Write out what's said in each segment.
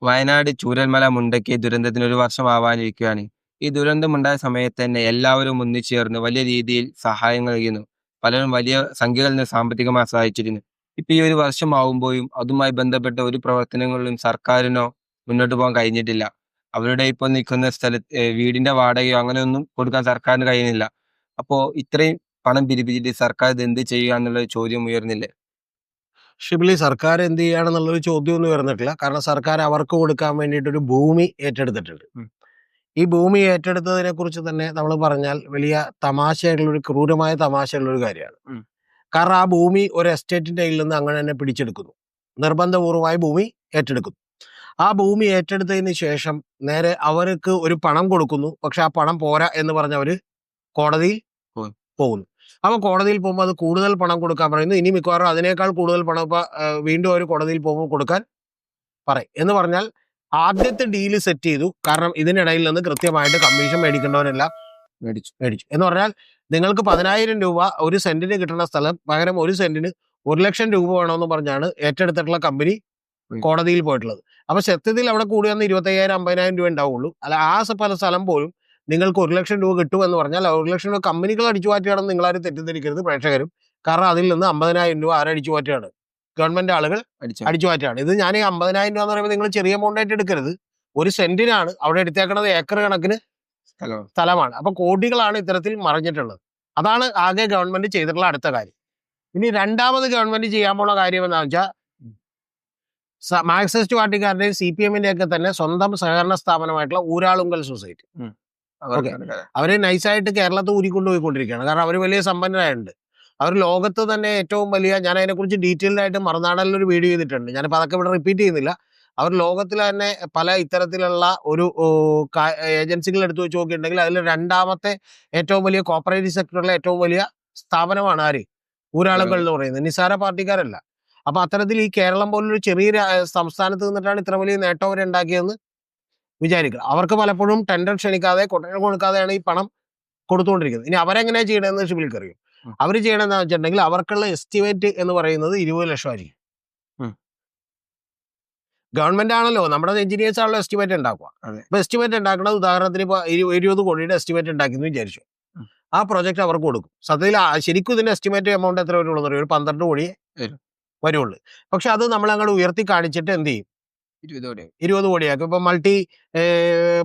വയനാട് ചൂരൽമല മുണ്ടക്കൈ ദുരന്തത്തിന് ഒരു വർഷമാവാനിരിക്കുകയാണ്. ഈ ദുരന്തമുണ്ടായ സമയത്ത് തന്നെ എല്ലാവരും ഒന്നിച്ചേർന്ന് വലിയ രീതിയിൽ സഹായങ്ങൾ ചെയ്യുന്നു. പലരും വലിയ സംഖ്യകളിൽ നിന്ന് സാമ്പത്തികമായി സഹായിച്ചിരുന്നു. ഇപ്പൊ ഈ ഒരു വർഷമാവുമ്പോഴും അതുമായി ബന്ധപ്പെട്ട ഒരു പ്രവർത്തനങ്ങളിലും സർക്കാരിനോ മുന്നോട്ട് പോകാൻ കഴിഞ്ഞിട്ടില്ല. അവരുടെ ഇപ്പൊ നിൽക്കുന്ന സ്ഥലത്ത് വീടിന്റെ വാടകയോ അങ്ങനെയൊന്നും കൊടുക്കാൻ സർക്കാരിന് കഴിയുന്നില്ല. അപ്പോ ഇത്രയും പണം പിരിപ്പിച്ചിട്ട് സർക്കാർ ഇത് എന്ത് ചെയ്യുക എന്നുള്ള ചോദ്യം ഉയർന്നില്ലേ? ഷിബിലി സർക്കാർ എന്ത് ചെയ്യുകയാണെന്നുള്ളൊരു ചോദ്യമൊന്നും ഉയർന്നിട്ടില്ല. കാരണം സർക്കാർ അവർക്ക് കൊടുക്കാൻ വേണ്ടിയിട്ടൊരു ഭൂമി ഏറ്റെടുത്തിട്ടുണ്ട്. ഉം. ഈ ഭൂമി ഏറ്റെടുത്തതിനെ കുറിച്ച് തന്നെ നമ്മൾ പറഞ്ഞാൽ വലിയ തമാശയായിട്ടുള്ളൊരു ക്രൂരമായ തമാശയുള്ളൊരു കാര്യമാണ്. ഉം. കാരണം ആ ഭൂമി ഒരു എസ്റ്റേറ്റിന്റെ കയ്യിൽ നിന്ന് അങ്ങനെ തന്നെ പിടിച്ചെടുക്കുന്നു. നിർബന്ധപൂർവമായി ഭൂമി ഏറ്റെടുക്കുന്നു. ആ ഭൂമി ഏറ്റെടുത്തതിന് ശേഷം നേരെ അവർക്ക് ഒരു പണം കൊടുക്കുന്നു. പക്ഷെ ആ പണം പോരാ എന്ന് പറഞ്ഞ് അവർ കോടതിയിൽ പോയി. പോകുന്നു. അപ്പൊ കോടതിയിൽ പോകുമ്പോൾ അത് കൂടുതൽ പണം കൊടുക്കാൻ പറയുന്നു. ഇനി മിക്കവാറും അതിനേക്കാൾ കൂടുതൽ പണം ഇപ്പൊ വീണ്ടും അവർ കോടതിയിൽ പോകുമ്പോൾ കൊടുക്കാൻ പറയും. എന്ന് പറഞ്ഞാൽ ആദ്യത്തെ ഡീല് സെറ്റ് ചെയ്തു. കാരണം ഇതിനിടയിൽ നിന്ന് കൃത്യമായിട്ട് കമ്മീഷൻ മേടിക്കേണ്ടവരെല്ലാം മേടിച്ചു. എന്ന് പറഞ്ഞാൽ നിങ്ങൾക്ക് 10,000 രൂപ ഒരു സെന്റിന് കിട്ടുന്ന സ്ഥലം പകരം ഒരു സെന്റിന് 1,00,000 രൂപ വേണമെന്ന് പറഞ്ഞാണ് ഏറ്റെടുത്തിട്ടുള്ള കമ്പനി കോടതിയിൽ പോയിട്ടുള്ളത്. അപ്പൊ സത്യത്തിൽ അവിടെ കൂടി വന്ന് 25,000 50,000 രൂപ ഉണ്ടാവുള്ളൂ. അല്ല പല സ്ഥലം പോലും നിങ്ങൾക്ക് 1,00,000 രൂപ കിട്ടുമെന്ന് പറഞ്ഞാൽ 1,00,000 രൂപ കമ്പനികൾ അടിച്ചു മാറ്റുകയാണെന്ന് നിങ്ങളാരും തെറ്റിദ്ധരിക്കരുത് പ്രേക്ഷകരും. കാരണം അതിൽ നിന്ന് 50,000 രൂപ ആരടിച്ചു മാറ്റുകയാണ്? ഗവൺമെന്റ് ആളുകൾ അടിച്ചു മാറ്റുകയാണ്. ഇത് ഞാൻ ഈ 50,000 രൂപ എന്ന് പറയുമ്പോൾ നിങ്ങൾ ചെറിയ എമൗണ്ട് ആയിട്ട് എടുക്കരുത്. ഒരു സെന്റിനാണ് അവിടെ എടുത്തേക്കുന്നത്. ഏക്കർ കണക്കിന് സ്ഥലമാണ്. അപ്പൊ കോടികളാണ് ഇത്തരത്തിൽ മറിഞ്ഞിട്ടുള്ളത്. അതാണ് ആകെ ഗവൺമെന്റ് ചെയ്തിട്ടുള്ള അടുത്ത കാര്യം. ഇനി രണ്ടാമത് ഗവൺമെന്റ് ചെയ്യാൻ പോണ കാര്യം എന്താണെന്ന് വെച്ചാൽ മാർക്സിസ്റ്റ് പാർട്ടിക്കാരുടെയും CPM-ന്റെ ഒക്കെ തന്നെ സ്വന്തം സഹകരണ സ്ഥാപനമായിട്ടുള്ള ഊരാളുങ്കൽ സൊസൈറ്റി അവര് നൈസായിട്ട് കേരളത്തിൽ ഊരിക്കൊണ്ടുപോയിക്കൊണ്ടിരിക്കുകയാണ്. കാരണം അവർ വലിയ സമ്പന്നരായിട്ടുണ്ട്. അവർ ലോകത്ത് തന്നെ ഏറ്റവും വലിയ, ഞാൻ അതിനെക്കുറിച്ച് ഡീറ്റെയിൽഡ് ആയിട്ട് മറുനാടനിൽ ഒരു വീഡിയോ ചെയ്തിട്ടുണ്ട്. ഞാനിപ്പോൾ അതൊക്കെ ഇവിടെ റിപ്പീറ്റ് ചെയ്യുന്നില്ല. അവർ ലോകത്തിൽ തന്നെ പല ഇത്തരത്തിലുള്ള ഒരു ഏജൻസികൾ എടുത്തു വെച്ച് നോക്കിയിട്ടുണ്ടെങ്കിൽ അതിൽ രണ്ടാമത്തെ ഏറ്റവും വലിയ കോപ്പറേറ്റീവ് സെക്ടറിലെ ഏറ്റവും വലിയ സ്ഥാപനമാണ് ആര്? ഊരാളുകൾ എന്ന് പറയുന്നത്. നിസ്സാര പാർട്ടിക്കാരല്ല. അപ്പൊ അത്തരത്തിൽ ഈ കേരളം പോലൊരു ചെറിയ സംസ്ഥാനത്ത് നിന്നിട്ടാണ് ഇത്ര വലിയ നേട്ടം അവരുണ്ടാക്കിയതെന്ന് വിചാരിക്കുക. അവർക്ക് പലപ്പോഴും ടെൻഡർ ക്ഷണിക്കാതെ കൊട്ടേഷൻ കൊടുക്കാതെയാണ് ഈ പണം കൊടുത്തുകൊണ്ടിരിക്കുന്നത്. ഇനി അവരെങ്ങനെയാണ് ചെയ്യണമെന്ന് ഷിബിലിക്ക് അറിയും. അവർ ചെയ്യണമെന്ന് വെച്ചിട്ടുണ്ടെങ്കിൽ അവർക്കുള്ള എസ്റ്റിമേറ്റ് എന്ന് പറയുന്നത് 20 ലക്ഷം ആയിരിക്കും. ഗവൺമെന്റ് ആണല്ലോ, നമ്മുടെ എഞ്ചിനീയേഴ്സ് ആണല്ലോ എസ്റ്റിമേറ്റ് ഉണ്ടാക്കുക. അപ്പൊ എസ്റ്റിമേറ്റ് ഉണ്ടാക്കുന്നത് ഉദാഹരണത്തിന് ഇപ്പൊ 20 കോടിയുടെ എസ്റ്റിമേറ്റ് ഉണ്ടാക്കിയെന്ന് വിചാരിച്ചു. ആ പ്രൊജക്ട് അവർക്ക് കൊടുക്കും. സത്യത്തിൽ ശരിക്കും ഇതിന്റെ എസ്റ്റിമേറ്റ് എമൗണ്ട് എത്ര വരുള്ളൂ? ഒരു 12 കോടി വരുള്ളൂ. പക്ഷെ അത് നമ്മൾ അങ്ങോട്ട് ഉയർത്തി കാണിച്ചിട്ട് എന്ത് ചെയ്യും? 20 കോടിയാക്കും. ഇപ്പൊ മൾട്ടി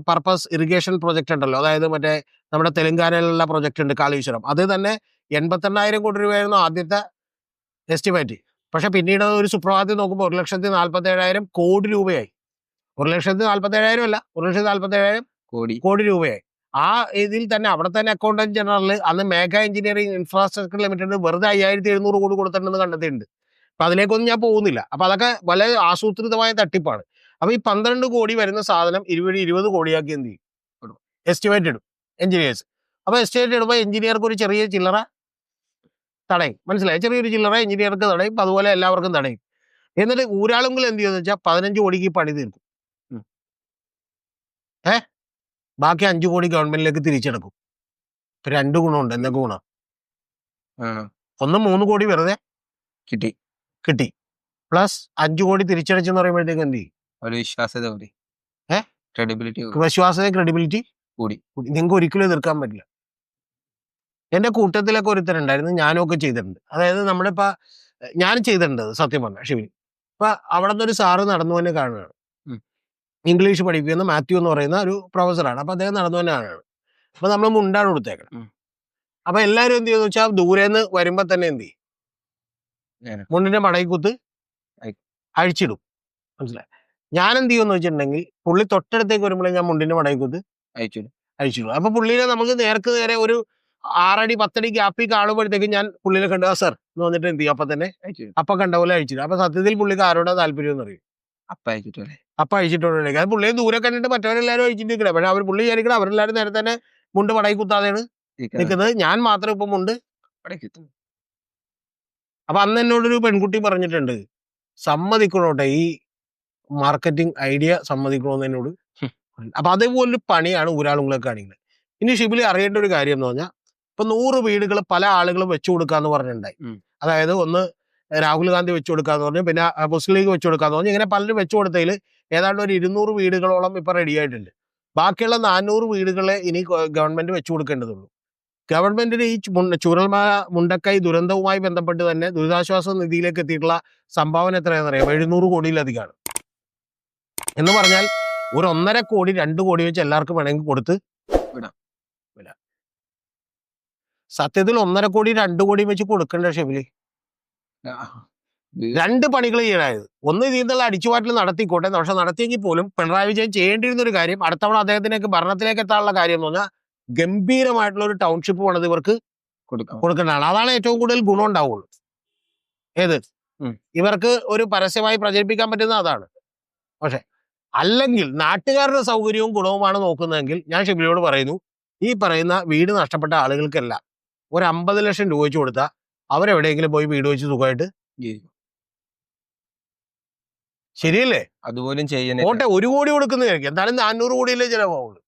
പർപ്പസ് ഇറിഗേഷൻ പ്രൊജക്ട് ഉണ്ടല്ലോ, അതായത് മറ്റേ നമ്മുടെ തെലങ്കാനയിലുള്ള പ്രൊജക്ട് ഉണ്ട് കാളീശ്വരം. അത് തന്നെ 88,000 കോടി രൂപയായിരുന്നു ആദ്യത്തെ എസ്റ്റിമേറ്റ്. പക്ഷെ പിന്നീട് ഒരു സുപ്രഭാതത്തിൽ നോക്കുമ്പോൾ 1,47,000 കോടി രൂപയായി. 1,47,000 അല്ല, 1,47,000 കോടി രൂപയായി. ആ ഇതിൽ തന്നെ അവിടെ തന്നെ അക്കൗണ്ടന്റ് ജനറൽ അന്ന് മേഘ എഞ്ചിനീയറിംഗ് ഇൻഫ്രാസ്ട്രക്ചർ ലിമിറ്റഡ് വെറുതെ 5,700 കോടി കൊടുത്തിട്ടുണ്ടെന്ന് കണ്ടെത്തിയിട്ടുണ്ട്. അപ്പൊ അതിലേക്കൊന്നും ഞാൻ പോകുന്നില്ല. അപ്പൊ അതൊക്കെ വളരെ ആസൂത്രിതമായ തട്ടിപ്പാണ്. അപ്പൊ ഈ 12 കോടി വരുന്ന സാധനം 20 കോടിയാക്കി എന്ത് ചെയ്യും? എസ്റ്റിമേറ്റ് ഇടും എഞ്ചിനീയേഴ്സ്. അപ്പൊ എസ്റ്റിമേറ്റ് ഇടുമ്പോൾ എഞ്ചിനീയർക്ക് ഒരു ചെറിയ ചില്ലറ തടയും. മനസ്സിലായി? ചെറിയൊരു ചില്ലറ എഞ്ചിനീയർക്ക് തടയും, അതുപോലെ എല്ലാവർക്കും തടയും. എന്നിട്ട് ഊരാളുങ്കിൽ എന്ത് ചെയ്യുമെന്ന് വെച്ചാൽ 15 കോടിക്ക് പണി തീർക്കും. ബാക്കി 5 കോടി ഗവൺമെന്റിലേക്ക് തിരിച്ചെടുക്കും. ഇപ്പൊ 2 ഗുണമുണ്ട്. എന്തൊക്കെ ഗുണം? ഒന്ന് 3 കോടി വെറുതെ കിട്ടി പ്ലസ് 5 കോടി തിരിച്ചടച്ചെന്ന് പറയുമ്പോഴത്തേക്ക് എന്ത് ചെയ്യും? വിശ്വാസത ക്രെഡിബിലിറ്റി കൂടി. നിങ്ങൾക്ക് ഒരിക്കലും എതിർക്കാൻ പറ്റില്ല. എന്റെ കൂട്ടത്തിലൊക്കെ ഒരുത്തരുണ്ടായിരുന്നു, ഞാനും ഒക്കെ ചെയ്തിട്ടുണ്ട്. അതായത് നമ്മുടെ ഇപ്പൊ ഞാൻ ചെയ്തിട്ടുണ്ട് സത്യം പറഞ്ഞ ഷിബിലി. ഇപ്പൊ അവിടെ നിന്ന് ഒരു സാറ് നടന്നു തന്നെ കാണുകയാണ്. ഇംഗ്ലീഷ് പഠിപ്പിക്കുന്ന മാത്യു എന്ന് പറയുന്ന ഒരു പ്രൊഫസറാണ്. അപ്പൊ അദ്ദേഹം നടന്നു തന്നെ കാണുകയാണ്. അപ്പൊ നമ്മൾ മുണ്ടാണ് കൊടുത്തേക്കണം. അപ്പൊ എല്ലാവരും എന്ത് ചെയ്യുന്ന വെച്ചാൽ ദൂരേന്ന് വരുമ്പോ തന്നെ എന്ത് ചെയ്യും? മുണ്ടിന്റെ മടയിക്കുത്ത് അഴിച്ചിടും. മനസ്സിലായി? ഞാൻ എന്ത് ചെയ്യുമെന്ന് വെച്ചിട്ടുണ്ടെങ്കിൽ പുള്ളി തൊട്ടടുത്തേക്ക് വരുമ്പോഴേ ഞാൻ മുണ്ടിന്റെ മടയിക്കുത്ത് അഴിച്ചിടും. അപ്പൊ പുള്ളിനെ നമുക്ക് നേർക്ക് നേരെ ഒരു 6 അടി 10 അടി ഗ്യാപ്പിൽ കാണുമ്പോഴത്തേക്കും ഞാൻ പുള്ളിനെ കണ്ടു സർ എന്ന് വന്നിട്ട് എന്ത് ചെയ്യും? അപ്പൊ തന്നെ അപ്പൊ കണ്ട പോലെ അഴിച്ചിടും. അപ്പൊ സത്യത്തിൽ പുള്ളിക്ക് ആരോടാ താല്പര്യം എന്ന് അറിയും? അപ്പൊ അഴിച്ചിട്ടുണ്ടേ. അത് പുള്ളിയെ ദൂരെ കണ്ടിട്ട് മറ്റവരെല്ലാവരും അഴിച്ചിട്ട് നിൽക്കണേ. പക്ഷെ അവർ പുള്ളി വിചാരിക്കണം അവരെല്ലാവരും നേരെ തന്നെ മുണ്ട് മടക്കി കുത്താതെയാണ് നിൽക്കുന്നത്. ഞാൻ മാത്രം ഇപ്പൊ മുണ്ട് മടക്കി. അപ്പൊ അന്ന് എന്നോടൊരു പെൺകുട്ടി പറഞ്ഞിട്ടുണ്ട്, സമ്മതിക്കണോട്ടെ ഈ മാർക്കറ്റിംഗ് ഐഡിയ സമ്മതിക്കണോന്ന് എന്നോട്. അപ്പൊ അതേപോലൊരു പണിയാണ് ഊരാളുകളൊക്കെ കാണിക്കുന്നത്. ഇനി ഷിബിലി അറിയേണ്ട ഒരു കാര്യം എന്ന് പറഞ്ഞാൽ ഇപ്പൊ 100 വീടുകൾ പല ആളുകളും വെച്ചു കൊടുക്കാന്ന് പറഞ്ഞിട്ടുണ്ടായി. അതായത് ഒന്ന് രാഹുൽ ഗാന്ധി വെച്ചു കൊടുക്കാന്ന് പറഞ്ഞു, പിന്നെ മുസ്ലിം ലീഗ് വെച്ചു കൊടുക്കാന്ന് പറഞ്ഞു. ഇങ്ങനെ പലരും വെച്ചു കൊടുത്തതിൽ ഏതാണ്ട് ഒരു 200 വീടുകളോളം ഇപ്പൊ റെഡി ആയിട്ടുണ്ട്. ബാക്കിയുള്ള 400 വീടുകളെ ഇനി ഗവൺമെന്റ് വെച്ചു കൊടുക്കേണ്ടതുള്ളൂ. ഗവൺമെന്റിന് ഈ ചൂരൽമല മുണ്ടക്കൈ ദുരന്തവുമായി ബന്ധപ്പെട്ട് തന്നെ ദുരിതാശ്വാസ നിധിയിലേക്ക് എത്തിയിട്ടുള്ള സംഭാവന എത്രയാണെന്ന് അറിയാം? 700 കോടിയിലധികമാണ്. എന്ന് പറഞ്ഞാൽ ഒരു 1.5 കോടി 2 കോടി വെച്ച് എല്ലാവർക്കും വേണമെങ്കിൽ കൊടുത്ത് വിടാം. സത്യത്തിൽ 1.5 കോടി 2 കോടി വെച്ച് കൊടുക്കണ്ട ഷെബിലി. രണ്ട് പണികൾ ചെയ്യണായത്. ഒന്ന് ഇതിൽ നിന്നുള്ള അടിച്ചുമാറ്റൽ നടത്തിക്കോട്ടെ, പക്ഷെ നടത്തിയെങ്കിൽ പോലും പിണറായി വിജയൻ ചെയ്യേണ്ടിയിരുന്ന ഒരു കാര്യം, അടുത്തവണ അദ്ദേഹത്തിലേക്ക് ഭരണത്തിലേക്ക് എത്താനുള്ള കാര്യം എന്ന് പറഞ്ഞാൽ ഗംഭീരമായിട്ടുള്ള ഒരു ടൗൺഷിപ്പ് പണിത് ഇവർക്ക് കൊടുക്കേണ്ടതാണ്. അതാണ് ഏറ്റവും കൂടുതൽ ഗുണം ഉണ്ടാവുള്ളൂ. ഏത് ഇവർക്ക് ഒരു പരസ്യമായി പ്രചരിപ്പിക്കാൻ പറ്റുന്ന അതാണ്. പക്ഷെ അല്ലെങ്കിൽ നാട്ടുകാരുടെ സൗകര്യവും ഗുണവുമാണ് നോക്കുന്നതെങ്കിൽ ഞാൻ ഷെബിലിയോട് പറയുന്നു, ഈ പറയുന്ന വീട് നഷ്ടപ്പെട്ട ആളുകൾക്കെല്ലാം ഒരു 50 ലക്ഷം രൂപ വെച്ച് കൊടുത്താൽ അവരെവിടെയെങ്കിലും പോയി വീട് വെച്ച് സുഖമായിട്ട് ശരിയല്ലേ? അതുപോലും ചെയ്യുന്ന കോട്ടെ 1 കോടി കൊടുക്കുന്നതായിരിക്കും, എന്തായാലും 400 കോടിയിലേ ചിലവാവുള്ളൂ.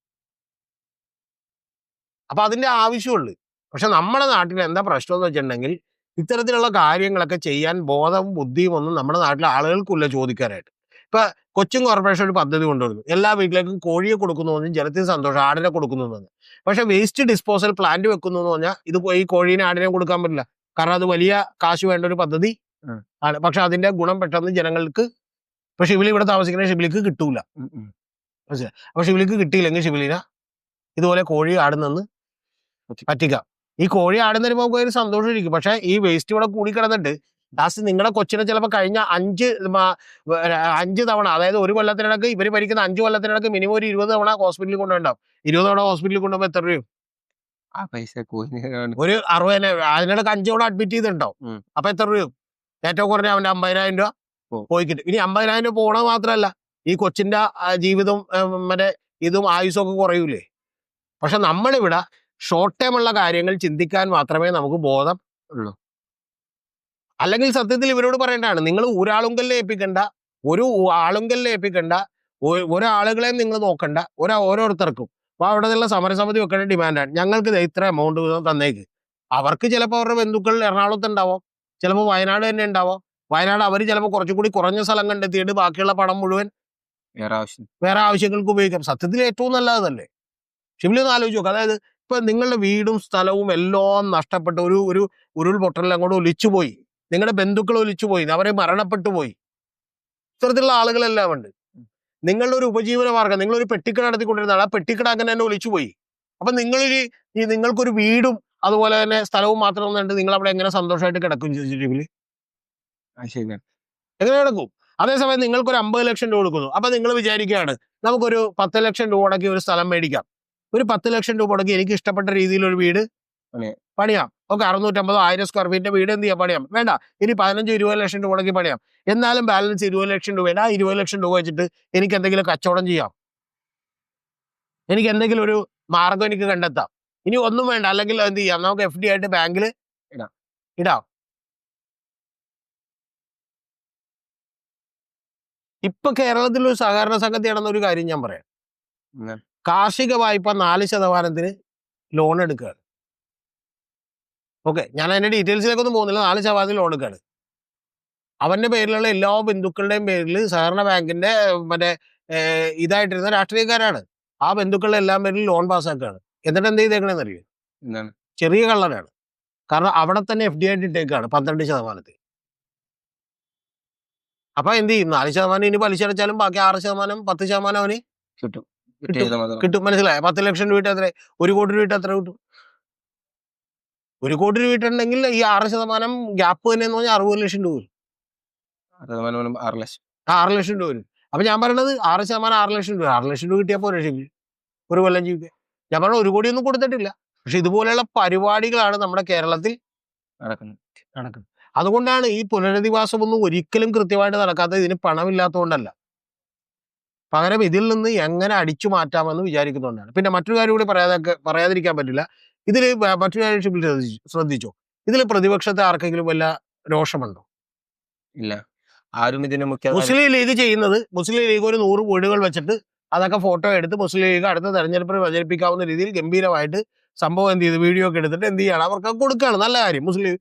അപ്പൊ അതിന്റെ ആവശ്യമുള്ളൂ. പക്ഷെ നമ്മുടെ നാട്ടിൽ എന്താ പ്രശ്നം എന്ന് വെച്ചിട്ടുണ്ടെങ്കിൽ ഇത്തരത്തിലുള്ള കാര്യങ്ങളൊക്കെ ചെയ്യാൻ ബോധവും ബുദ്ധിയും ഒന്നും നമ്മുടെ നാട്ടിലെ ആളുകൾക്കില്ല ചോദിക്കാനായിട്ട്. ഇപ്പൊ കൊച്ചിൻ കോർപ്പറേഷൻ ഒരു പദ്ധതി കൊണ്ടുവരുന്നു, എല്ലാ വീട്ടിലേക്കും കോഴിയെ കൊടുക്കുന്നു എന്ന് ജനത്തിന് സന്തോഷം, ആടിനെ കൊടുക്കുന്നു എന്ന്. പക്ഷെ വേസ്റ്റ് ഡിസ്പോസൽ പ്ലാന്റ് വെക്കുന്നു എന്ന് പറഞ്ഞാൽ ഇത് ഈ കോഴീനെ ആടിനെ കൊടുക്കാൻ പറ്റില്ല, കാരണം അത് വലിയ കാശ് വേണ്ട ഒരു പദ്ധതി ആണ്. പക്ഷെ അതിന്റെ ഗുണം പെട്ടെന്ന് ജനങ്ങൾക്ക്, ഇപ്പൊ ഷിബിലി ഇവിടെ താമസിക്കുന്ന ഷിബിലിക്ക് കിട്ടൂല. അപ്പൊ ഷിബിലിക്ക് കിട്ടിയില്ലെങ്കിൽ ഷിബിലിനെ ഇതുപോലെ കോഴി ആടുന്നെന്ന് പറ്റിക്കാം. ഈ കോഴി ആടുന്നതിന് നമുക്ക് ഒരു സന്തോഷം ഇരിക്കും. പക്ഷെ ഈ വേസ്റ്റ് ഇവിടെ കൂടിക്കിടന്നിട്ട് ലാസ്റ്റ് നിങ്ങളുടെ കൊച്ചിനെ ചിലപ്പോൾ കഴിഞ്ഞ 5 തവണ, അതായത് ഒരു കൊല്ലത്തിനിടക്ക് ഇവർ ഭരിക്കുന്ന 5 കൊല്ലത്തിനിടക്ക് മിനിമം ഒരു 20 തവണ ഹോസ്പിറ്റലിൽ കൊണ്ടുണ്ടാവും. 20 തവണ ഹോസ്പിറ്റലിൽ കൊണ്ടുപോകുമ്പോൾ എത്ര രൂപ? ആ പൈസ ഒരു 60, അതിനിടക്ക് 5 തവണ അഡ്മിറ്റ് ചെയ്തിട്ടുണ്ടാവും. അപ്പൊ എത്ര രൂപ? ഏറ്റവും കുറഞ്ഞ അവന്റെ 50,000 രൂപ പോയി കിട്ടും. ഇനി 50,000 രൂപ പോകണത് മാത്രമല്ല, ഈ കൊച്ചിന്റെ ജീവിതം മറ്റേ ഇതും ആയുസും ഒക്കെ കുറയൂലേ. പക്ഷെ നമ്മളിവിടെ ഷോർട്ട് ടൈം ഉള്ള കാര്യങ്ങൾ ചിന്തിക്കാൻ മാത്രമേ നമുക്ക് ബോധം ഉള്ളൂ. അല്ലെങ്കിൽ സത്യത്തിൽ ഇവരോട് പറയേണ്ടതാണ്, നിങ്ങൾ ഒരാളുങ്കലിനെ ഏൽപ്പിക്കണ്ട, ഒരാളുകളെയും നിങ്ങൾ നോക്കണ്ട, ഓരോരുത്തർക്കും അപ്പൊ അവിടെ നിന്നുള്ള സമരസമിതി വെക്കേണ്ട ഡിമാൻഡാണ്, ഞങ്ങൾക്ക് ഇത്ര എമൗണ്ട് തന്നേക്ക്. അവർക്ക് ചിലപ്പോൾ അവരുടെ ബന്ധുക്കൾ എറണാകുളത്ത് ഉണ്ടാവാം, ചിലപ്പോൾ വയനാട് തന്നെ ഉണ്ടാവാം. വയനാട് അവർ ചിലപ്പോൾ കുറച്ചുകൂടി കുറഞ്ഞ സ്ഥലം കണ്ടെത്തിയിട്ട് ബാക്കിയുള്ള പണം മുഴുവൻ വേറെ ആവശ്യങ്ങൾക്ക് ഉപയോഗിക്കാം. സത്യത്തിൽ ഏറ്റവും നല്ലതല്ലേ? ഷിബിലി ഒന്ന് ആലോചിച്ച് നോക്കുക. അതായത് ഇപ്പൊ നിങ്ങളുടെ വീടും സ്ഥലവും എല്ലാം നഷ്ടപ്പെട്ട് ഒരു ഉരുൾപൊട്ടലിൽ അങ്ങോട്ട് ഒലിച്ചുപോയി, നിങ്ങളുടെ ബന്ധുക്കൾ ഒലിച്ചുപോയി, അവരെ മരണപ്പെട്ടു പോയി, ഇത്തരത്തിലുള്ള ആളുകളെല്ലാം ഉണ്ട്. നിങ്ങളുടെ ഒരു ഉപജീവന മാർഗം, നിങ്ങളൊരു പെട്ടിക്കട നടത്തിക്കൊണ്ടിരുന്നതാണ്, ആ പെട്ടിക്കട അങ്ങനെ തന്നെ ഒലിച്ചുപോയി. അപ്പൊ നിങ്ങൾക്കൊരു വീടും അതുപോലെ തന്നെ സ്ഥലവും മാത്രം കണ്ട് നിങ്ങൾ അവിടെ എങ്ങനെ സന്തോഷമായിട്ട് കിടക്കും? ഷിബിലി എങ്ങനെ കിടക്കും? അതേസമയം നിങ്ങൾക്കൊരു 50 ലക്ഷം രൂപ കൊടുക്കുന്നു. അപ്പൊ നിങ്ങൾ വിചാരിക്കുകയാണ് നമുക്കൊരു 10 ലക്ഷം രൂപ മുടക്കി ഒരു സ്ഥലം മേടിക്കാം, ഒരു 10 ലക്ഷം രൂപ മുടക്കി എനിക്ക് ഇഷ്ടപ്പെട്ട രീതിയിൽ ഒരു വീട് പണിയാം. ഓക്കെ, 650-1000 സ്ക്വയർ ഫീറ്റിന്റെ വീട് എന്ത് ചെയ്യാം? പണിയാം. വേണ്ട, ഇനി 15-20 ലക്ഷം രൂപ മുടക്കി പണിയാം. എന്നാലും ബാലൻസ് 20 ലക്ഷം രൂപ. ആ 20 ലക്ഷം രൂപ വെച്ചിട്ട് എനിക്ക് എന്തെങ്കിലും കച്ചവടം ചെയ്യാം, എനിക്ക് എന്തെങ്കിലും ഒരു മാർഗം എനിക്ക് കണ്ടെത്താം. ഇനി ഒന്നും വേണ്ട, അല്ലെങ്കിൽ എന്ത് ചെയ്യാം? നമുക്ക് FD ആയിട്ട് ബാങ്കിൽ ഇടാം. ഇപ്പൊ കേരളത്തിൽ ഒരു സഹകരണ സംഘത്തിയാണെന്ന ഒരു കാര്യം ഞാൻ പറയാം. കാർഷിക വായ്പ 4% ലോൺ എടുക്കുകയാണ്. ഓക്കെ, ഞാൻ അതിന്റെ ഡീറ്റെയിൽസിലേക്കൊന്നും പോകുന്നില്ല. 4% ലോൺ എടുക്കുകയാണ്. അവന്റെ പേരിലുള്ള എല്ലാ ബന്ധുക്കളുടെയും പേരിൽ സഹകരണ ബാങ്കിന്റെ മറ്റേ ഇതായിട്ടിരുന്ന രാഷ്ട്രീയക്കാരാണ്. ആ ബന്ധുക്കളുടെ എല്ലാം പേരിൽ ലോൺ പാസ്സാക്കുകയാണ്. എന്നിട്ട് എന്ത് ചെയ്തേക്കണെന്ന് അറിയോ? ചെറിയ കള്ളനാണ്. കാരണം അവിടെ തന്നെ FD ആയിട്ട് ഇട്ടേക്കാണ് 12%. അപ്പൊ എന്ത് ചെയ്യും? 4% ഇനി പലിശ അടച്ചാലും ബാക്കി 6%, 10% അവന് കിട്ടും. മനസ്സിലായ? 10 ലക്ഷം രൂപ എത്ര? 1 കോടി രൂപ എത്ര കിട്ടും? 1 കോടി രൂപ ഇട്ടുണ്ടെങ്കിൽ ഈ 6% ഗ്യാപ്പ് തന്നെ എന്ന് പറഞ്ഞാൽ 60 ലക്ഷം രൂപ വരും. 6 ലക്ഷം രൂപ വരും. അപ്പൊ ഞാൻ പറയണത് 6% 6 ലക്ഷം രൂപ. 6 ലക്ഷം രൂപ കിട്ടിയാൽ പോരെ ഒരു കൊല്ലം ജീവിക്കാൻ? ഞാൻ പറഞ്ഞ 1 കോടിയൊന്നും കൊടുത്തിട്ടില്ല. പക്ഷെ ഇതുപോലെയുള്ള പരിപാടികളാണ് നമ്മുടെ കേരളത്തിൽ നടക്കുന്നത്. അതുകൊണ്ടാണ് ഈ പുനരധിവാസമൊന്നും ഒരിക്കലും കൃത്യമായിട്ട് നടക്കാത്തത്. ഇതിന് പണമില്ലാത്തതുകൊണ്ടല്ല, പകരം ഇതിൽ നിന്ന് എങ്ങനെ അടിച്ചു മാറ്റാമെന്ന് വിചാരിക്കുന്നതുകൊണ്ടാണ്. പിന്നെ മറ്റൊരു കാര്യം കൂടി പറയാതിരിക്കാൻ പറ്റില്ല. ഇതിൽ മറ്റൊരു കാര്യം ശ്രദ്ധിച്ചോ? ഇതിൽ പ്രതിപക്ഷത്തെ ആർക്കെങ്കിലും വല്ല രോഷമുണ്ടോ? ഇല്ല. ആരും ഇതിന് മുസ്ലിം ലീഗ് ചെയ്യുന്നത്, മുസ്ലിം ലീഗ് ഒരു 100 വീടുകൾ വെച്ചിട്ട് അതൊക്കെ ഫോട്ടോ എടുത്ത് മുസ്ലിം ലീഗ് അടുത്ത തെരഞ്ഞെടുപ്പിൽ പ്രചരിപ്പിക്കാവുന്ന രീതിയിൽ ഗംഭീരമായിട്ട് സംഭവം എന്ത് ചെയ്ത് വീഡിയോ ഒക്കെ എടുത്തിട്ട് എന്ത് ചെയ്യാണ്? അവർക്ക് കൊടുക്കുകയാണ്. നല്ല കാര്യം. മുസ്ലിം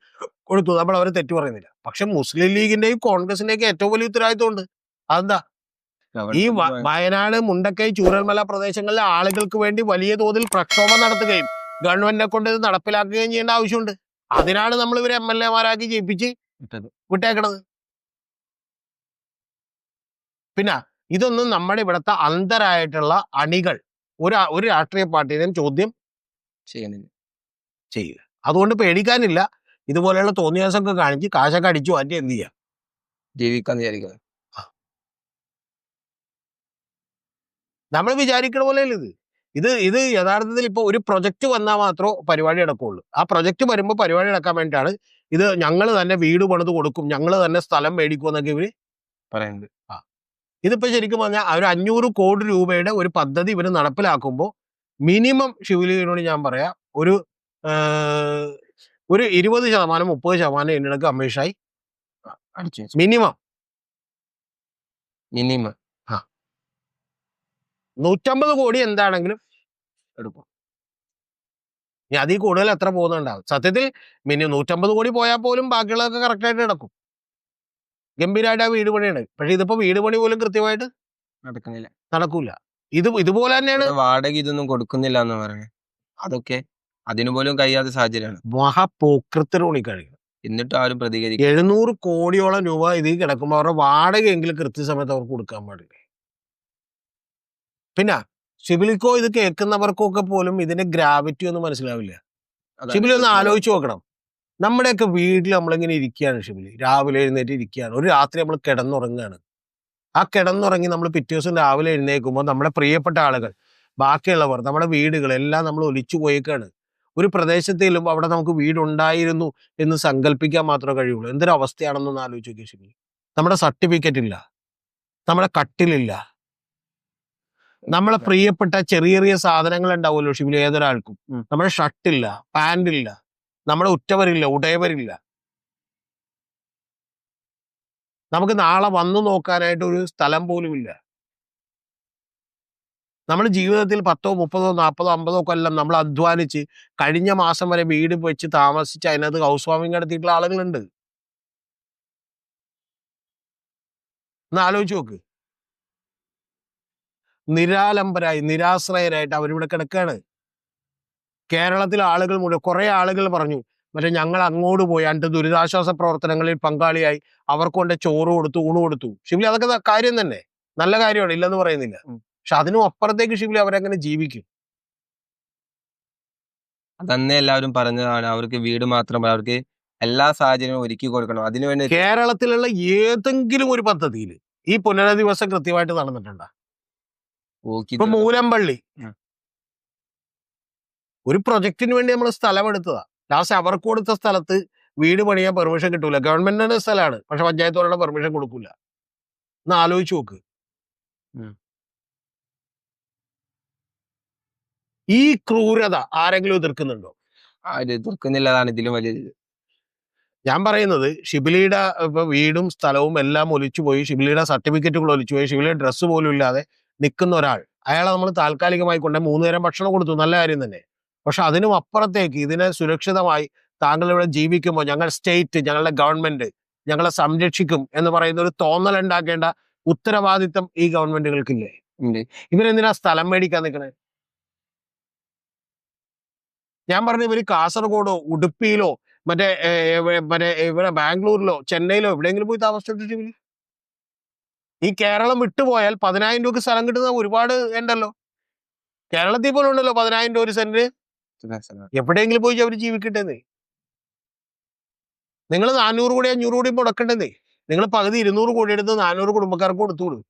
കൊടുത്തു. നമ്മൾ അവരെ തെറ്റു പറയുന്നില്ല. പക്ഷെ മുസ്ലിം ലീഗിന്റെയും കോൺഗ്രസിന്റെയും ഏറ്റവും വലിയ ഉത്തരവാദിത്വമുണ്ട്. അതെന്താ? ഈ വയനാട്, മുണ്ടക്കൈ, ചൂരൽമല പ്രദേശങ്ങളിലെ ആളുകൾക്ക് വേണ്ടി വലിയ തോതിൽ പ്രക്ഷോഭം നടത്തുകയും ഗവൺമെന്റിനെ കൊണ്ട് ഇത് നടപ്പിലാക്കുകയും ചെയ്യേണ്ട ആവശ്യമുണ്ട്. അതിനാണ് നമ്മൾ ഇവരെ MLA-മാരാക്കി ജയിപ്പിച്ച് വിട്ടേക്കണത്. പിന്നെ ഇതൊന്നും നമ്മുടെ ഇവിടുത്തെ അന്തരായിട്ടുള്ള അണികൾ ഒരു രാഷ്ട്രീയ പാർട്ടിയും ചോദ്യം ചെയ്യില്ല. അതുകൊണ്ട് പേടിക്കാനില്ല. ഇതുപോലെയുള്ള തോന്നിയാസമൊക്കെ കാണിച്ച് കാശൊക്കെ അടിച്ചു മാറ്റി എന്ത് ചെയ്യാം, ജീവിക്കാന്ന് വിചാരിക്കുന്നത്. നമ്മൾ വിചാരിക്കണ പോലെയല്ല ഇത് യഥാർത്ഥത്തിൽ ഇപ്പൊ ഒരു പ്രൊജക്ട് വന്നാൽ മാത്രമേ പരിപാടി നടക്കുള്ളൂ. ആ പ്രൊജക്ട് വരുമ്പോൾ പരിപാടി നടക്കാൻ വേണ്ടിയിട്ടാണ് ഇത്. ഞങ്ങൾ തന്നെ വീട് പണിത് കൊടുക്കും, ഞങ്ങൾ തന്നെ സ്ഥലം മേടിക്കും എന്നൊക്കെ ഇവര് പറയുന്നത്. ഇതിപ്പോ ശരിക്കും പറഞ്ഞാൽ ഒരു 500 കോടി രൂപയുടെ ഒരു പദ്ധതി ഇവര് നടപ്പിലാക്കുമ്പോൾ മിനിമം ശിവലിംഗനോട് ഞാൻ പറയാം ഒരു 20% 30% എന്നിടക്ക് അമിത്ഷായി മിനിമം 150 കോടി എന്താണെങ്കിലും എടുക്കും. ഇനി അതിൽ കൂടുതൽ എത്ര പോകുന്നുണ്ടാവും. സത്യത്തിൽ 150 കോടി പോയാൽ പോലും ബാക്കിയുള്ളതൊക്കെ കറക്റ്റായിട്ട് നടക്കും. ഗംഭീരമായിട്ട് ആ വീട് പണിയാണ്. പക്ഷെ ഇതിപ്പോ വീട് പണി പോലും കൃത്യമായിട്ട് നടക്കൂല. ഇതുപോലെ തന്നെയാണ് വാടക ഇതൊന്നും കൊടുക്കുന്നില്ല എന്ന് പറയുന്നത്. അതൊക്കെ അതിനു പോലും കഴിയാത്ത സാഹചര്യമാണ്. മഹാപോക്രിത്തരമാണ് ഈ കഴിയുന്നത്. എന്നിട്ട് ആരും പ്രതികരിക്കും. 700 കോടിയോളം രൂപ ഇതിൽ കിടക്കുമ്പോൾ അവരുടെ വാടകയെങ്കിലും കൃത്യസമയത്ത് അവർക്ക് കൊടുക്കാൻ പാടില്ല. പിന്നെ ഷിബിലിക്കോ ഇത് കേൾക്കുന്നവർക്കൊക്കെ പോലും ഇതിന്റെ ഗ്രാവിറ്റി ഒന്നും മനസ്സിലാവില്ല. ഷിബിലി ഒന്ന് ആലോചിച്ച് നോക്കണം. നമ്മുടെയൊക്കെ വീട്ടിൽ നമ്മളിങ്ങനെ ഇരിക്കുകയാണ് ഷിബിലി, രാവിലെ എഴുന്നേറ്റ് ഇരിക്കുകയാണ്. ഒരു രാത്രി നമ്മൾ കിടന്നുറങ്ങുകയാണ്. ആ കിടന്നുറങ്ങി നമ്മൾ പിറ്റേ ദിവസം രാവിലെ എഴുന്നേൽക്കുമ്പോൾ നമ്മുടെ പ്രിയപ്പെട്ട ആളുകൾ, ബാക്കിയുള്ളവർ, നമ്മുടെ വീടുകളെല്ലാം നമ്മൾ ഒലിച്ചു പോയേക്കാണ്. ഒരു പ്രദേശത്ത് ചെല്ലുമ്പോൾ അവിടെ നമുക്ക് വീടുണ്ടായിരുന്നു എന്ന് സങ്കല്പിക്കാൻ മാത്രമേ കഴിയുള്ളൂ. എന്തൊരു അവസ്ഥയാണെന്നൊന്ന് ആലോചിച്ച് നോക്കിയ ഷിബിലി. നമ്മുടെ സർട്ടിഫിക്കറ്റ് ഇല്ല, നമ്മുടെ കട്ടിലില്ല, നമ്മളെ പ്രിയപ്പെട്ട ചെറിയ ചെറിയ സാധനങ്ങൾ ഉണ്ടാവുമല്ലോ ഷിബിലി ഏതൊരാൾക്കും. നമ്മുടെ ഷർട്ടില്ല, പാൻറില്ല, നമ്മുടെ ഉറ്റവരില്ല, ഉടയവരില്ല. നമുക്ക് നാളെ വന്നു നോക്കാനായിട്ട് ഒരു സ്ഥലം പോലും ഇല്ല. നമ്മുടെ ജീവിതത്തിൽ 10, 30, 40, 50 കൊല്ലം നമ്മൾ അധ്വാനിച്ച് കഴിഞ്ഞ മാസം വരെ വീട് വെച്ച് താമസിച്ച് അതിനകത്ത് ഹൗസ് വാമിങ് നടത്തിയിട്ടുള്ള ആളുകളുണ്ട്. ഒന്ന് ആലോചിച്ച് നോക്ക്. നിരാലംബരായി, നിരാശ്രയരായിട്ട് അവരിവിടെ കിടക്കുകയാണ്. കേരളത്തിലെ ആളുകൾ മുഴുവൻ, കുറെ ആളുകൾ പറഞ്ഞു മറ്റേ ഞങ്ങൾ അങ്ങോട്ട് പോയി എന്നിട്ട് ദുരിതാശ്വാസ പ്രവർത്തനങ്ങളിൽ പങ്കാളിയായി അവർക്ക് കൊണ്ട് ചോറ് കൊടുത്തു, ഊണ് കൊടുത്തു. ഷിബിലി അതൊക്കെ കാര്യം തന്നെ, നല്ല കാര്യമാണ്, ഇല്ലെന്ന് പറയുന്നില്ല. പക്ഷെ അതിനും അപ്പുറത്തേക്ക് ഷിബിലി അവരെങ്ങനെ ജീവിക്കും? അതന്നെ എല്ലാവരും പറഞ്ഞതാണ്. അവർക്ക് വീട് മാത്രമല്ല, അവർക്ക് എല്ലാ സാഹചര്യവും ഒരുക്കി കൊടുക്കണം. അതിനുവേണ്ടി കേരളത്തിലുള്ള ഏതെങ്കിലും ഒരു പദ്ധതിയിൽ ഈ പുനരധിവാസം കൃത്യമായിട്ട് നടന്നിട്ടുണ്ടോ? ഇപ്പൊ മൂലമ്പള്ളി ഒരു പ്രൊജക്ടിന് വേണ്ടി നമ്മൾ സ്ഥലം എടുത്തതാ. ലാസ്റ്റ് അവർക്ക് കൊടുത്ത സ്ഥലത്ത് വീട് പണിയാൻ പെർമിഷൻ കിട്ടൂല. ഗവൺമെന്റിന്റെ സ്ഥലമാണ്, പക്ഷെ പഞ്ചായത്തോടെ പെർമിഷൻ കൊടുക്കൂല. ഒന്ന് ആലോചിച്ച് നോക്ക്. ഈ ക്രൂരത ആരെങ്കിലും എതിർക്കുന്നുണ്ടോ? എതിർക്കുന്നില്ലതാണ് ഇതിലും വലിയ. ഞാൻ പറയുന്നത് ഷിബിലിയുടെ ഇപ്പൊ വീടും സ്ഥലവും എല്ലാം ഒലിച്ചുപോയി, ഷിബിലിയുടെ സർട്ടിഫിക്കറ്റുകൾ ഒലിച്ചുപോയി, ഷിബിലിയുടെ ഡ്രസ്സ് പോലും ഇല്ലാതെ നിൽക്കുന്ന ഒരാൾ, അയാളെ നമ്മൾ താൽക്കാലികമായി കൊണ്ട് 3 നേരം ഭക്ഷണം കൊടുത്തു, നല്ല കാര്യം തന്നെ. പക്ഷെ അതിനും അപ്പുറത്തേക്ക് ഇതിനെ സുരക്ഷിതമായി താങ്കൾ ഇവിടെ ജീവിക്കുമ്പോൾ ഞങ്ങൾ സ്റ്റേറ്റ്, ഞങ്ങളുടെ ഗവൺമെന്റ് ഞങ്ങളെ സംരക്ഷിക്കും എന്ന് പറയുന്ന ഒരു തോന്നലുണ്ടാക്കേണ്ട ഉത്തരവാദിത്തം ഈ ഗവൺമെന്റുകൾക്കില്ലേ? ഇവരെന്തിനാ സ്ഥലം മേടിക്കാൻ നിൽക്കണേ? ഞാൻ പറഞ്ഞ ഇവര് കാസർഗോഡോ ഉടുപ്പിയിലോ മറ്റേ ഇവിടെ ബാംഗ്ലൂരിലോ ചെന്നൈയിലോ എവിടെയെങ്കിലും പോയി താമസിച്ചിട്ട് ഈ കേരളം വിട്ടുപോയാൽ 10,000 രൂപക്ക് സ്ഥലം കിട്ടുന്ന ഒരുപാട് ഉണ്ടല്ലോ. കേരളത്തിൽ പോലും ഉണ്ടല്ലോ 10,000 രൂപ ഒരു സെന്റ്. എവിടെയെങ്കിലും പോയി അവർ ജീവിക്കട്ടെന്നേ. നിങ്ങൾ 400 കോടി 500 കോടി മുടക്കണ്ടെന്നേ. നിങ്ങൾ പകുതി 200 കോടി എടുത്ത് 400 കുടുംബക്കാർക്ക് കൊടുത്തുവിടും.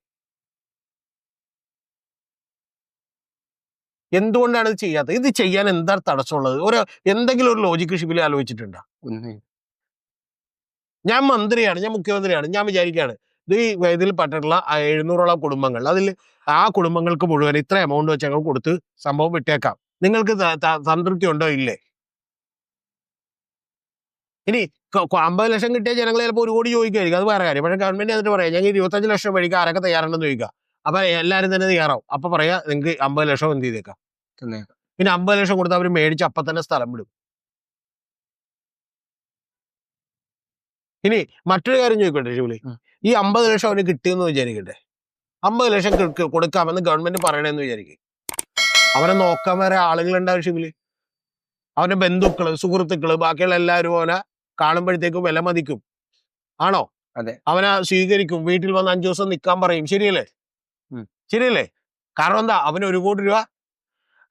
എന്തുകൊണ്ടാണ് ഇത് ചെയ്യാത്തത്? ഇത് ചെയ്യാൻ എന്താ തടസ്സമുള്ളത്? എന്തെങ്കിലും ഒരു ലോജിക്ക് ഷിബിലി ആലോചിച്ചിട്ടുണ്ടോ? ഞാൻ മന്ത്രിയാണ്, ഞാൻ മുഖ്യമന്ത്രിയാണ്, ഞാൻ വിചാരിക്കുകയാണ് ഇതിൽ പെട്ടിട്ടുള്ള 700ഓളം കുടുംബങ്ങൾ, അതിൽ ആ കുടുംബങ്ങൾക്ക് മുഴുവൻ ഇത്ര എമൗണ്ട് വെച്ച് ഞങ്ങൾ കൊടുത്ത് സംഭവം വിട്ടേക്കാം. നിങ്ങൾക്ക് സംതൃപ്തി ഉണ്ടോ? ഇല്ലേ? ഇനി 50 ലക്ഷം കിട്ടിയ ജനങ്ങൾ ചിലപ്പോൾ 1 കോടി ചോദിക്കുമായിരിക്കും, അത് വേറെ കാര്യം. പക്ഷേ ഗവൺമെന്റ് എന്നിട്ട് പറയാം ഞങ്ങൾ 25 ലക്ഷം മേടിക്കാം, ആരൊക്കെ തയ്യാറുണ്ടെന്ന് ചോദിക്കുക. അപ്പൊ എല്ലാവരും തന്നെ തയ്യാറാവും. അപ്പൊ പറയാ നിങ്ങൾക്ക് 50 ലക്ഷം എന്ത് ചെയ്തേക്കാം. പിന്നെ 50 ലക്ഷം കൊടുത്ത് അവർ മേടിച്ച് അപ്പൊ തന്നെ സ്ഥലം വിടും. ഇനി മറ്റൊരു കാര്യം ചോദിക്കട്ടെ ശിവലി, ഉം. ഈ 50 ലക്ഷം അവന് കിട്ടിയെന്ന് വിചാരിക്കട്ടെ, 50 ലക്ഷം കൊടുക്കാമെന്ന് ഗവൺമെന്റ് പറയണെന്ന് വിചാരിക്കും, അവനെ നോക്കാൻ വേറെ ആളുകളുണ്ടാവും ശിവലി. അവന്റെ ബന്ധുക്കള്, സുഹൃത്തുക്കള്, ബാക്കിയുള്ള എല്ലാവരും അവനെ കാണുമ്പോഴത്തേക്കും വില മതിക്കും. ആണോ? അതെ. അവനെ സ്വീകരിക്കും, വീട്ടിൽ വന്ന് 5 ദിവസം നിൽക്കാൻ പറയും. ശരിയല്ലേ? ഉം. ശരിയല്ലേ? കാരണം എന്താ, അവന് 1 കോടി രൂപ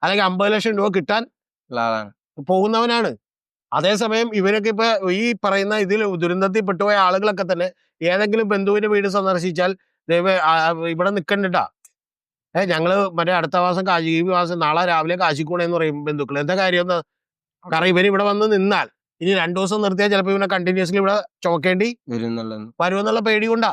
അല്ലെങ്കിൽ 50 ലക്ഷം രൂപ കിട്ടാൻ ഉള്ള ആളാണ്. പോകുന്നവനാണ്. അതേസമയം ഇവരൊക്കെ ഇപ്പൊ ഈ പറയുന്ന ഇതിൽ ദുരന്തത്തിൽ പെട്ടുപോയ ആളുകളൊക്കെ തന്നെ ഏതെങ്കിലും ബന്ധുവിന്റെ വീട് സന്ദർശിച്ചാൽ ഇവിടെ നിൽക്കണ്ടിട്ടാ, ഞങ്ങള് മറ്റേ അടുത്ത മാസം ഈ മാസം നാളെ രാവിലെ കാശിക്കൂണെന്ന് പറയും ബന്ധുക്കൾ. എന്താ കാര്യം എന്താ? കാരണം ഇവൻ ഇവിടെ വന്ന് നിന്നാൽ ഇനി 2 ദിവസം നിർത്തിയാൽ ചിലപ്പോൾ ഇവനെ കണ്ടിന്യൂസ്ലി ഇവിടെ ചുമക്കേണ്ടി വരുമെന്നുള്ള പേടി കൊണ്ടാ.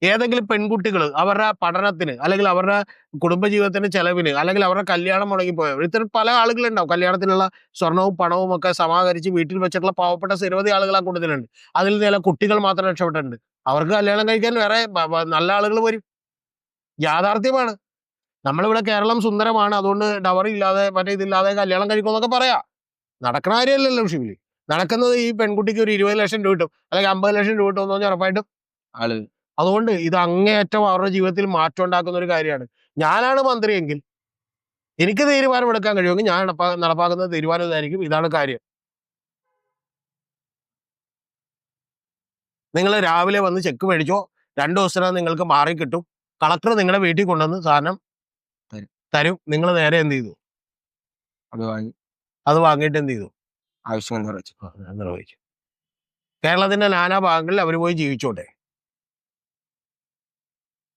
ഏതെങ്കിലും പെൺകുട്ടികൾ അവരുടെ പഠനത്തിന് അല്ലെങ്കിൽ അവരുടെ കുടുംബജീവിതത്തിന്റെ ചെലവിന് അല്ലെങ്കിൽ അവരുടെ കല്യാണം മുടങ്ങിപ്പോയോ, ഇത്തരം പല ആളുകളുണ്ടാവും. കല്യാണത്തിനുള്ള സ്വർണവും പണവും ഒക്കെ സമാഹരിച്ച് വീട്ടിൽ വെച്ചിട്ടുള്ള പാവപ്പെട്ട നിരവധി ആളുകൾ ആ കൂട്ടത്തിലുണ്ട്. അതിൽ ചില കുട്ടികൾ മാത്രം രക്ഷപ്പെട്ടിട്ടുണ്ട്. അവർക്ക് കല്യാണം കഴിക്കാൻ വേറെ നല്ല ആളുകൾ വരും. യാഥാർത്ഥ്യമാണ്. നമ്മളിവിടെ കേരളം സുന്ദരമാണ്, അതുകൊണ്ട് ഡവറി ഇല്ലാതെ മറ്റേ ഇതില്ലാതെ കല്യാണം കഴിക്കുമെന്നൊക്കെ പറയാം. നടക്കണ കാര്യമല്ലല്ലോ ശിവലി. നടക്കുന്നത് ഈ പെൺകുട്ടിക്ക് ഒരു 20 ലക്ഷം രൂപ കിട്ടും അല്ലെങ്കിൽ 50 ലക്ഷം രൂപ കിട്ടുമെന്ന് പറഞ്ഞാൽ ഉറപ്പായിട്ടും ആള്. അതുകൊണ്ട് ഇത് അങ്ങേയറ്റം അവരുടെ ജീവിതത്തിൽ മാറ്റം ഉണ്ടാക്കുന്ന ഒരു കാര്യമാണ്. ഞാനാണ് മന്ത്രിയെങ്കിൽ എനിക്ക് തീരുമാനമെടുക്കാൻ കഴിയുമെങ്കിൽ ഞാൻ നടപ്പാക്കുന്ന തീരുമാനം ഇതായിരിക്കും. ഇതാണ് കാര്യം. നിങ്ങൾ രാവിലെ വന്ന് ചെക്ക് മേടിച്ചോ, 2 ദിവസത്തിനകം നിങ്ങൾക്ക് മാറി കിട്ടും. കളക്ടർ നിങ്ങളുടെ വീട്ടിൽ കൊണ്ടുവന്ന് സാധനം തരും. നിങ്ങൾ നേരെ എന്ത് ചെയ്തു? അത് വാങ്ങിയിട്ട് എന്ത് ചെയ്തു? ആവശ്യം നിർവഹിച്ചു. കേരളത്തിന്റെ നാനാ ഭാഗങ്ങളിൽ അവർ പോയി ജീവിച്ചോട്ടെ.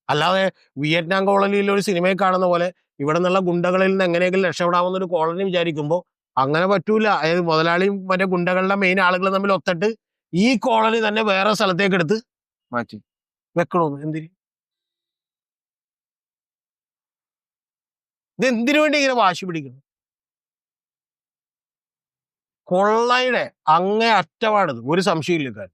അല്ലാതെ വിയറ്റ്നാം കോളനിയിൽ ഒരു സിനിമയിൽ കാണുന്ന പോലെ ഇവിടെ നിന്നുള്ള ഗുണ്ടകളിൽ നിന്ന് എങ്ങനെയെങ്കിലും രക്ഷപ്പെടാവുന്ന ഒരു കോളനി വിചാരിക്കുമ്പോൾ അങ്ങനെ പറ്റൂല. അതായത് മുതലാളിയും മറ്റേ ഗുണ്ടകളുടെ മെയിൻ ആളുകൾ തമ്മിൽ ഒത്തിട്ട് ഈ കോളനി തന്നെ വേറെ സ്ഥലത്തേക്ക് എടുത്ത് മാറ്റി വെക്കണമെന്ന്. എന്തിന്? ഇത് എന്തിനു വേണ്ടി ഇങ്ങനെ വാശി പിടിക്കുന്നു? കൊള്ളയുടെ അങ്ങേ അറ്റമാണിത്, ഒരു സംശയമില്ല.